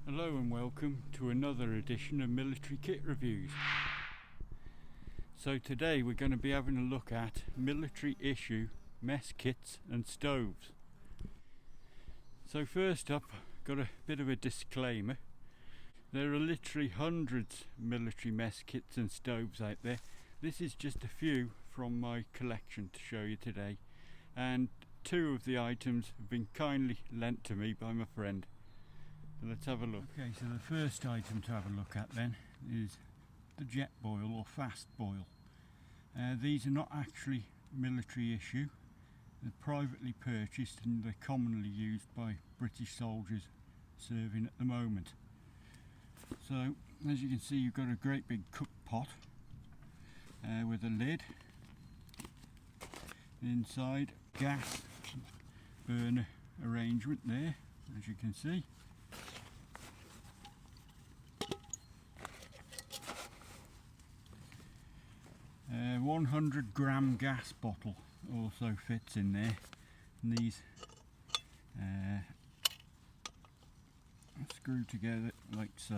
Hello and welcome to another edition of Military Kit Reviews. So today we're going to be having a look at military issue mess kits and stoves. So first up, got a bit of a disclaimer. There are literally hundreds of military mess kits and stoves out there. This is just a few from my collection to show you today, and two of the items have been kindly lent to me by my friend. So let's have a look. Okay, so the first item to have a look at then is the Jetboil or fast boil. These are not actually military issue. They're privately purchased and they're commonly used by British soldiers serving at the moment. So as you can see, you've got a great big cook pot with a lid. Inside, gas burner arrangement there, as you can see. 100-gram gas bottle also fits in there, and these screw together like so.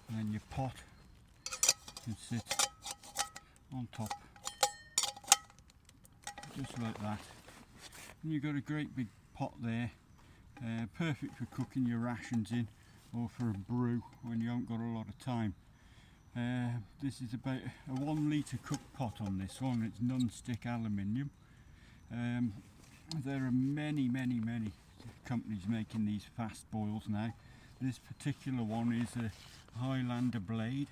And then your pot can sit on top just like that, and you've got a great big pot there, perfect for cooking your rations in or for a brew when you haven't got a lot of time. This is about a 1 litre cook pot on this one. It's non-stick aluminium. There are many companies making these fast boils now. This particular one is a Highlander blade.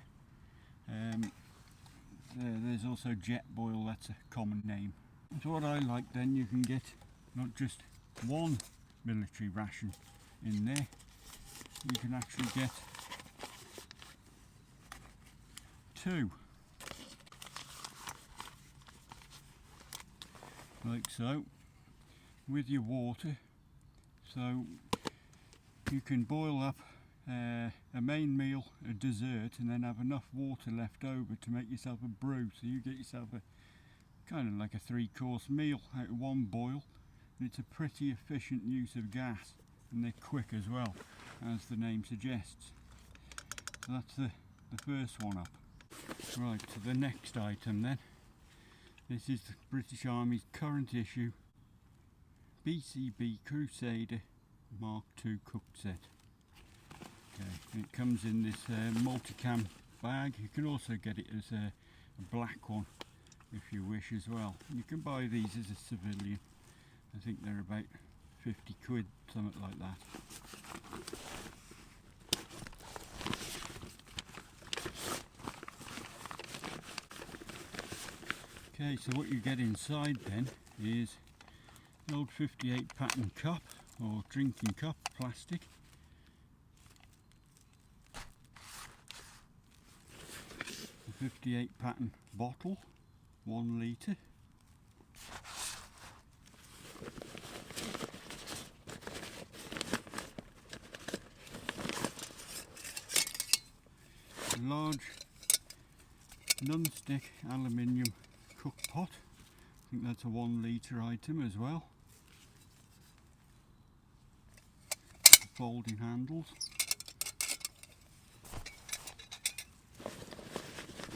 There's also Jetboil, that's a common name. So what I like then, you can get not just one military ration in there, you can actually get two, like so, with your water. So you can boil up a main meal, a dessert, and then have enough water left over to make yourself a brew. So you get yourself a kind of like a 3-course meal out of one boil, and it's a pretty efficient use of gas, and they're quick as well, as the name suggests. So that's the first one up. Right, so the next item then. This is the British Army's current issue BCB Crusader Mark II cooked set. Okay, and it comes in this multicam bag. You can also get it as a black one if you wish as well. You can buy these as a civilian. I think they're about 50 quid, something like that. Okay, so what you get inside then is an old 58 pattern cup or drinking cup, plastic. A 58 pattern bottle, 1 litre. A large non-stick aluminium cook pot. I think that's a 1 litre item as well. Folding handles.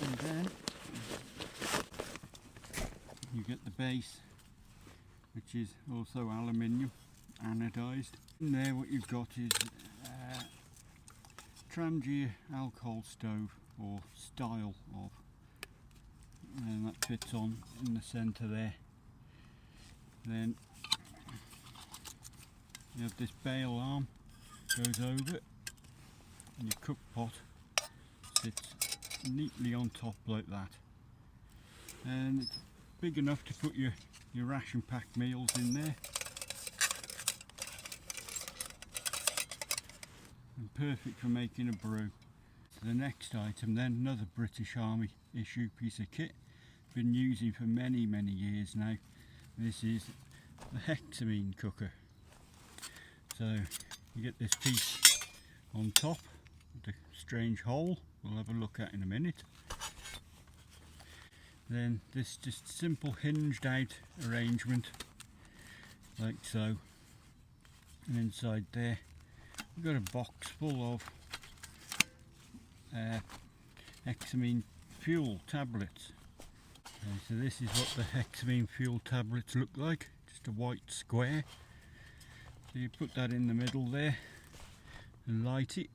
And then you get the base, which is also aluminium, anodised. In there what you've got is Trangia alcohol stove, or style of, and that fits on in the centre there. Then you have this bail arm, goes over it, and your cook pot sits neatly on top like that, and it's big enough to put your ration packed meals in there, and perfect for making a brew. So the next item then, another British Army issue piece of kit, been using for many years now. This is the hexamine cooker. So you get this piece on top with a strange hole we'll have a look at in a minute. Then this just simple hinged out arrangement like so, And inside there we've got a box full of hexamine fuel tablets. So this is what the hexamine fuel tablets look like, just a white square. So you put that in the middle there and light it,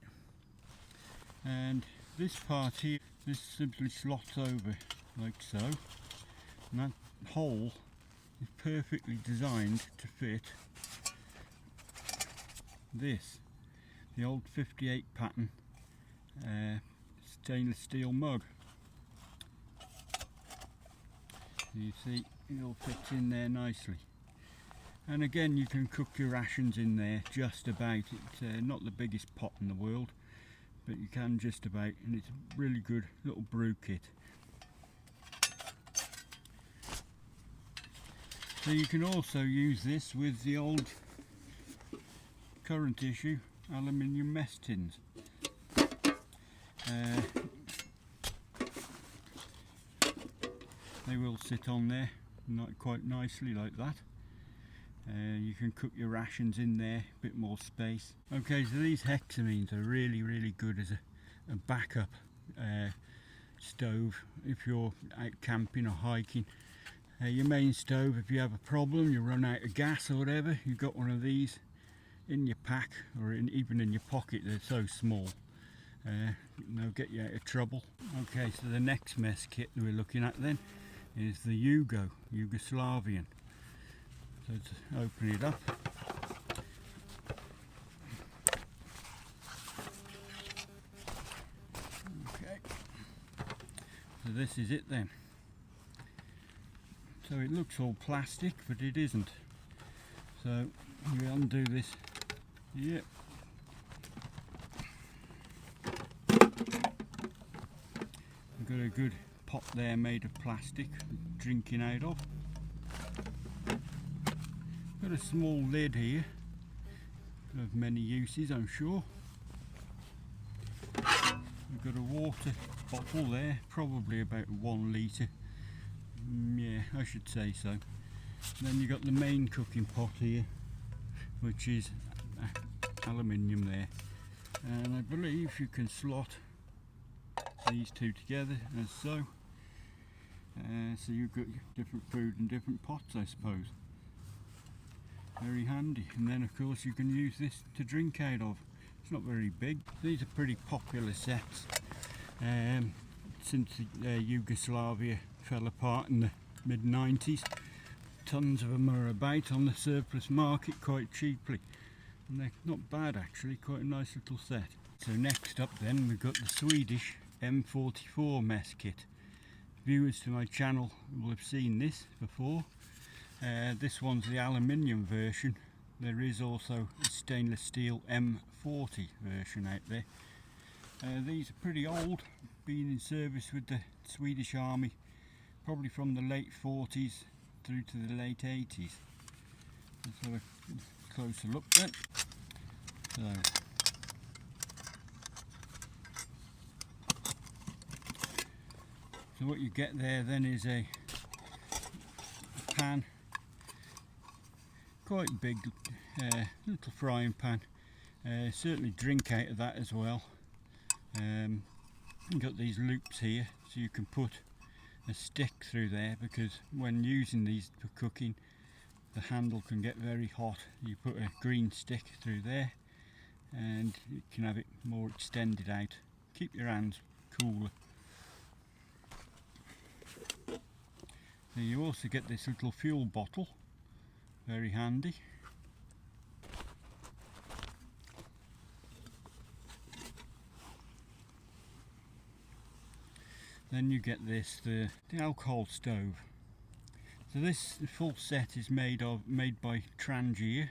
and this part here, this simply slots over like so, and that hole is perfectly designed to fit this, the old 58 pattern stainless steel mug. You see it all fits in there nicely, and again you can cook your rations in there just about. It's not the biggest pot in the world, but you can just about, and it's a really good little brew kit. So you can also use this with the old current issue aluminium mess tins. They will sit on there quite nicely like that. You can cook your rations in there, a bit more space. Okay, so these hexamines are really good as a backup stove if you're out camping or hiking. Your main stove, if you have a problem, you run out of gas or whatever, you've got one of these in your pack or even in your pocket. They're so small, they'll get you out of trouble. Okay, so the next mess kit that we're looking at then is the Yugoslavian. So let's open it up. Okay, so this is it then. So it looks all plastic, but it isn't. So we undo this here. We've got a good pot there made of plastic, drinking out of. Got a small lid here of many uses, I'm sure. We've got a water bottle there, probably about 1 litre. Yeah, I should say so. And then you've got the main cooking pot here, which is aluminium there. And I believe you can slot these two together as so. So you've got different food in different pots, I suppose. Very handy. And then of course you can use this to drink out of. It's not very big. These are pretty popular sets since Yugoslavia fell apart in the mid-90s. Tons of them are about on the surplus market quite cheaply, and they're not bad actually, quite a nice little set. So next up then we've got the Swedish M44 mess kit. Viewers to my channel will have seen this before. This one's the aluminium version. There is also a stainless steel M40 version out there. These are pretty old, been in service with the Swedish Army probably from the late 40s through to the late 80s. Let's have a closer look then. So what you get there then is a pan, quite big, little frying pan. Certainly drink out of that as well. You've got these loops here, so you can put a stick through there, because when using these for cooking the handle can get very hot. You put a green stick through there and you can have it more extended out. Keep your hands cooler. Now you also get this little fuel bottle, very handy. Then you get this, the alcohol stove. So this full set is made by Trangia,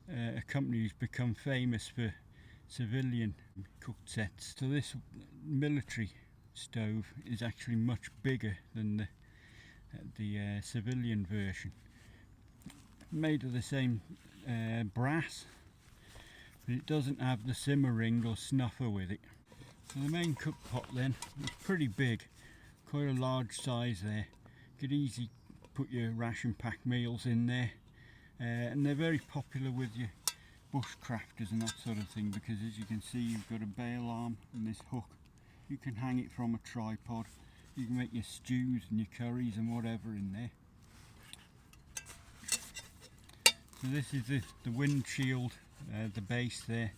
a company who's become famous for civilian cooked sets. So this military stove is actually much bigger than the civilian version. Made of the same brass, but it doesn't have the simmer ring or snuffer with it. So the main cook pot then is pretty big, quite a large size there. You could easily put your ration pack meals in there, and they're very popular with your bushcrafters and that sort of thing, because as you can see you've got a bail arm and this hook. You can hang it from a tripod. You can make your stews and your curries and whatever in there. So this is the windshield, the base there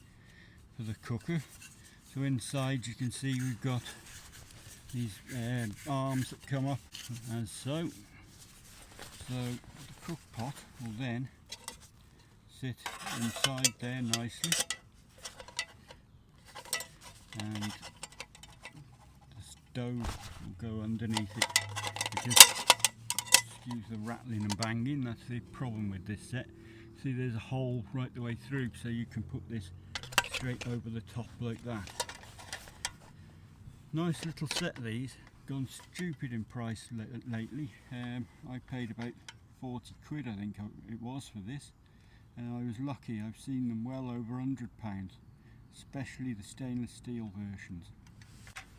for the cooker. So inside you can see we've got these arms that come up as so. So the cook pot will then sit inside there nicely, and the stove will go underneath it. Because, excuse the rattling and banging, that's the problem with this set. See, there's a hole right the way through, so you can put this straight over the top like that. Nice little set these, gone stupid in price lately. I paid about 40 quid I think it was for this, and I was lucky. I've seen them well over £100, especially the stainless steel versions.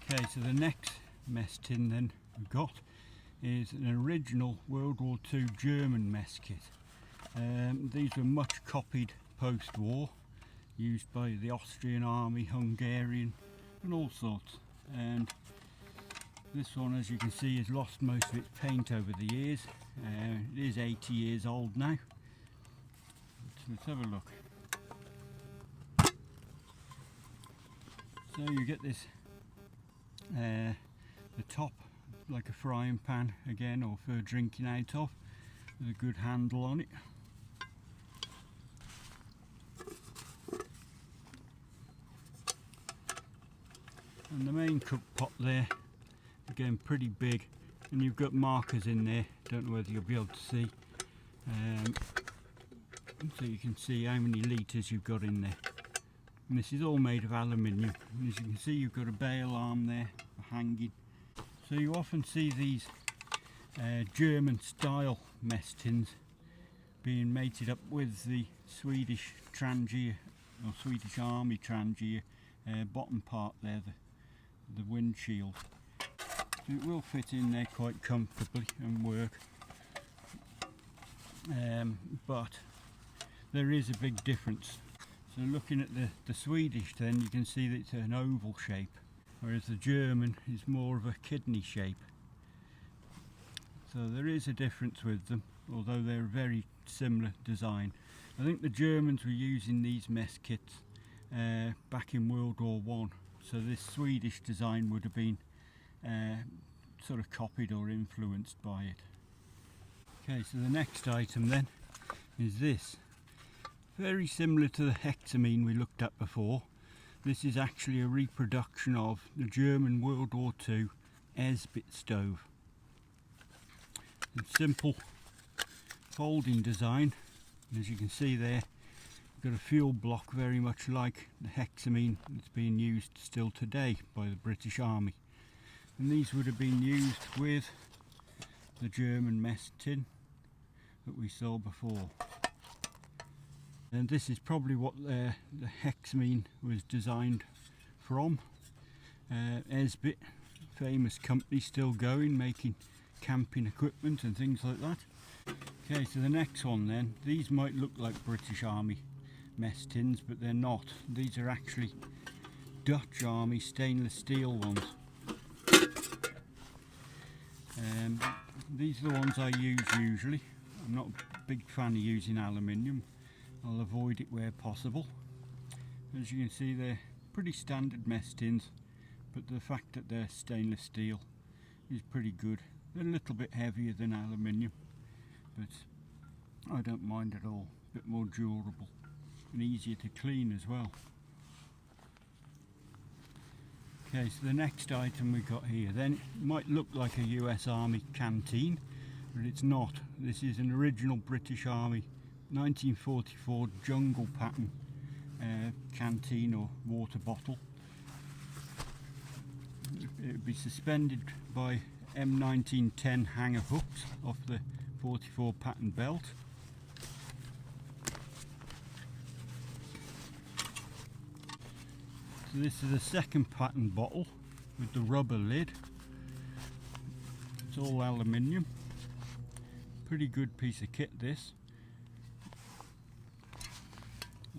Okay, so the next mess tin then we've got is an original World War II German mess kit. These were much copied post-war, used by the Austrian army, Hungarian and all sorts. And this one, as you can see, has lost most of its paint over the years. It is 80 years old now. Let's have a look. So you get this, the top like a frying pan again, or for drinking out of, with a good handle on it. And the main cook pot there, again pretty big, and you've got markers in there. Don't know whether you'll be able to see, so you can see how many litres you've got in there. And this is all made of aluminium, and as you can see you've got a bail arm there for hanging. So you often see these German style mess tins being mated up with the Swedish Trangia, or Swedish Army Trangia bottom part there, the windshield. So it will fit in there quite comfortably and work, but there is a big difference. So looking at the Swedish, then you can see that it's an oval shape, whereas the German is more of a kidney shape. So there is a difference with them, although they're a very similar design. I think the Germans were using these mess kits back in World War I, so this Swedish design would have been sort of copied or influenced by it. Okay, so the next item then is this. Very similar to the hexamine we looked at before. This is actually a reproduction of the German World War II Esbit stove. A simple folding design, and as you can see there, we've got a fuel block very much like the hexamine that's being used still today by the British Army. And these would have been used with the German mess tin that we saw before. And this is probably what the hexamine was designed from. Esbit, famous company, still going, making camping equipment and things like that. Okay, so the next one then, these might look like British Army mess tins, but they're not. These are actually Dutch Army stainless steel ones. These are the ones I use usually. I'm not a big fan of using aluminium. I'll avoid it where possible. As you can see, they're pretty standard mess tins, but the fact that they're stainless steel is pretty good. They're a little bit heavier than aluminium, but I don't mind at all. A bit more durable and easier to clean as well. Okay, so the next item we got here then, it might look like a US Army canteen, but it's not. This is an original British Army 1944 jungle pattern canteen or water bottle. It would be suspended by M1910 hanger hooks off the 44 pattern belt. So this is a second pattern bottle with the rubber lid. It's all aluminium. Pretty good piece of kit this.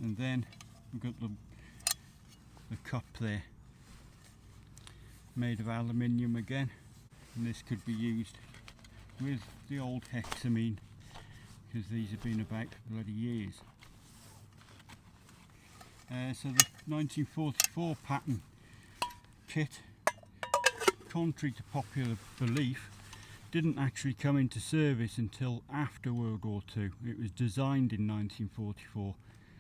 and then we've got the cup there, made of aluminium again, and this could be used with the old hexamine because these have been about for bloody years. So the 1944 pattern kit, contrary to popular belief, didn't actually come into service until after World War II. It was designed in 1944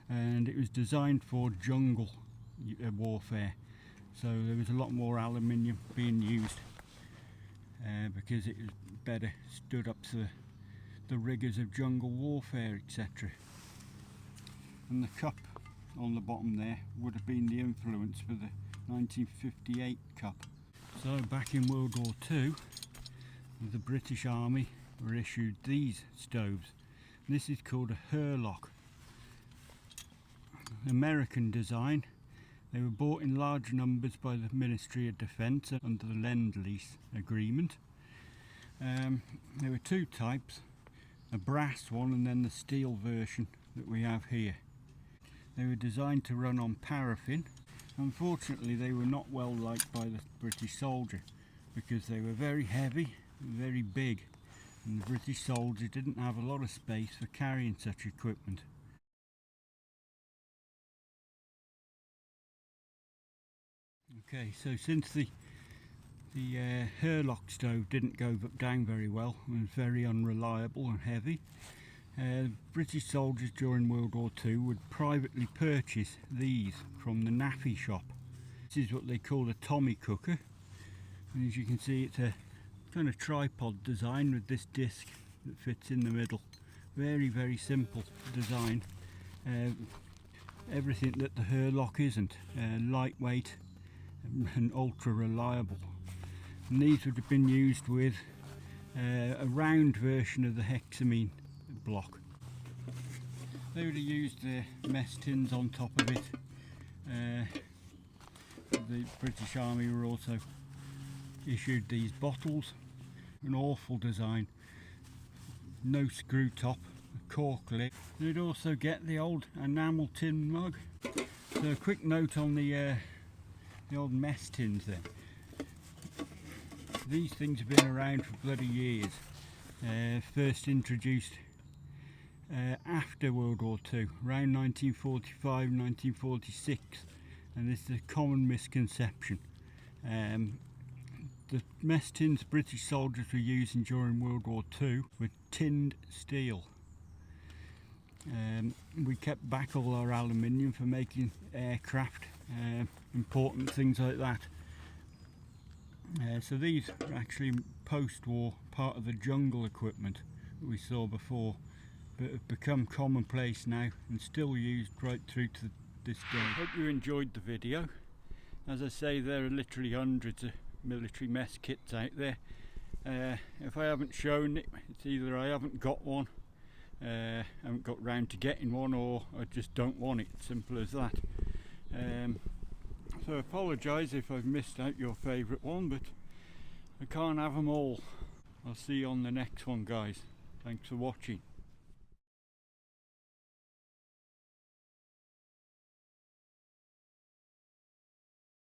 and it was designed for jungle warfare, so there was a lot more aluminium being used because it was better stood up to the rigours of jungle warfare, etc. And the cup on the bottom there would have been the influence for the 1958 cup. So back in World War II, the British Army were issued these stoves. This is called a Hurlock. American design. They were bought in large numbers by the Ministry of Defence under the Lend-Lease agreement. There were two types, a brass one and then the steel version that we have here. They were designed to run on paraffin. Unfortunately, they were not well liked by the British soldier because they were very heavy, very big, and the British soldier didn't have a lot of space for carrying such equipment. Okay, so since the Hurlock stove didn't go down very well and was very unreliable and heavy, British soldiers during World War II would privately purchase these from the naffy shop. This is what they call a Tommy cooker, and as you can see, it's a kind of tripod design with this disc that fits in the middle. Very, very simple design. Everything that the Hurlock isn't. Lightweight and ultra reliable. And these would have been used with a round version of the hexamine block. They would have used their mess tins on top of it. The British Army were also issued these bottles. An awful design. No screw top, a cork lid. They'd also get the old enamel tin mug. So a quick note on the old mess tins then. These things have been around for bloody years. First introduced after World War II, around 1945, 1946, and this is a common misconception. The mess tins British soldiers were using during World War II were tinned steel. We kept back all our aluminium for making aircraft, important things like that. So these are actually post-war part of the jungle equipment that we saw before, but have become commonplace now and still used right through to this day. Hope you enjoyed the video. As I say, there are literally hundreds of military mess kits out there. If I haven't shown it, it's either I haven't got one, haven't got round to getting one, or I just don't want it. Simple as that. So I apologise if I've missed out your favourite one, but I can't have them all. I'll see you on the next one, guys. Thanks for watching.